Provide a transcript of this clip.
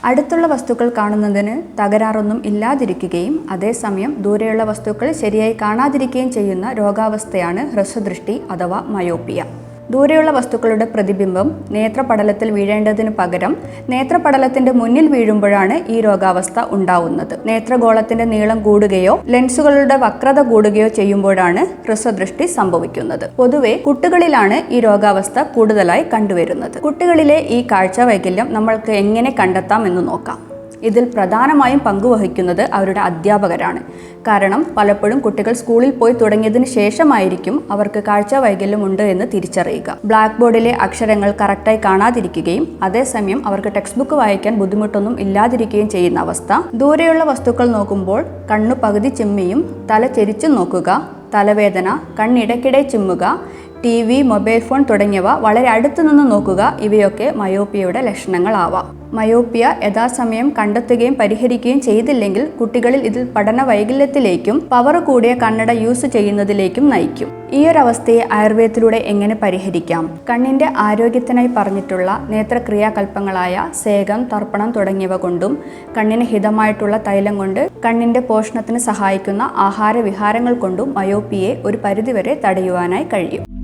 അടുത്തുള്ള വസ്തുക്കൾ കാണുന്നതിന് തകരാറൊന്നും ഇല്ലാതിരിക്കുകയും അതേസമയം ദൂരെയുള്ള വസ്തുക്കൾ ശരിയായി കാണാതിരിക്കുകയും ചെയ്യുന്ന രോഗാവസ്ഥയാണ് ഹ്രസ്വദൃഷ്ടി അഥവാ മയോപ്പിയ. ദൂരെയുള്ള വസ്തുക്കളുടെ പ്രതിബിംബം നേത്രപടലത്തിൽ വീഴേണ്ടതിനു പകരം നേത്രപടലത്തിന്റെ മുന്നിൽ വീഴുമ്പോഴാണ് ഈ രോഗാവസ്ഥ ഉണ്ടാവുന്നത്. നേത്രഗോളത്തിന്റെ നീളം കൂടുകയോ ലെൻസുകളുടെ വക്രത കൂടുകയോ ചെയ്യുമ്പോഴാണ് ഹ്രസ്വദൃഷ്ടി സംഭവിക്കുന്നത്. പൊതുവെ കുട്ടികളിലാണ് ഈ രോഗാവസ്ഥ കൂടുതലായി കണ്ടുവരുന്നത്. കുട്ടികളിലെ ഈ കാഴ്ച വൈകല്യം നമ്മൾക്ക് എങ്ങനെ കണ്ടെത്താം എന്ന് നോക്കാം. ഇതിൽ പ്രധാനമായും പങ്കുവഹിക്കുന്നത് അവരുടെ അധ്യാപകരാണ്. കാരണം പലപ്പോഴും കുട്ടികൾ സ്കൂളിൽ പോയി തുടങ്ങിയതിന് ശേഷമായിരിക്കും അവർക്ക് കാഴ്ച വൈകല്യമുണ്ട് എന്ന് തിരിച്ചറിയുക. ബ്ലാക്ക് ബോർഡിലെ അക്ഷരങ്ങൾ കറക്റ്റായി കാണാതിരിക്കുകയും അതേസമയം അവർക്ക് ടെക്സ്റ്റ് ബുക്ക് വായിക്കാൻ ബുദ്ധിമുട്ടൊന്നും ഇല്ലാതിരിക്കുകയും ചെയ്യുന്ന അവസ്ഥ. ദൂരെയുള്ള വസ്തുക്കൾ നോക്കുമ്പോൾ കണ്ണു പകുതി ചിമ്മിയും തല ചെരിച്ചും നോക്കുക, തലവേദന, കണ്ണിടയ്ക്കിടെ ചിമ്മുക, TV, മൊബൈൽ ഫോൺ തുടങ്ങിയവ വളരെ അടുത്തു നിന്ന് നോക്കുക, ഇവയൊക്കെ മയോപ്പിയയുടെ ലക്ഷണങ്ങളാവാം. മയോപ്പിയ യഥാസമയം കണ്ടെത്തുകയും പരിഹരിക്കുകയും ചെയ്തില്ലെങ്കിൽ കുട്ടികളിൽ ഇതിൽ പഠന വൈകല്യത്തിലേക്കും പവർ കൂടിയ കണ്ണട യൂസ് ചെയ്യുന്നതിലേക്കും നയിക്കും. ഈ ഒരു അവസ്ഥയെ ആയുർവേദത്തിലൂടെ എങ്ങനെ പരിഹരിക്കാം? കണ്ണിന്റെ ആരോഗ്യത്തിനായി പറഞ്ഞിട്ടുള്ള നേത്രക്രിയാകൽപ്പങ്ങളായ സേകം, തർപ്പണം തുടങ്ങിയവ കൊണ്ടും കണ്ണിന് ഹിതമായിട്ടുള്ള തൈലം കൊണ്ട് കണ്ണിന്റെ പോഷണത്തിന് സഹായിക്കുന്ന ആഹാരവിഹാരങ്ങൾ കൊണ്ടും മയോപ്പിയയെ ഒരു പരിധിവരെ തടയുവാനായി കഴിയും.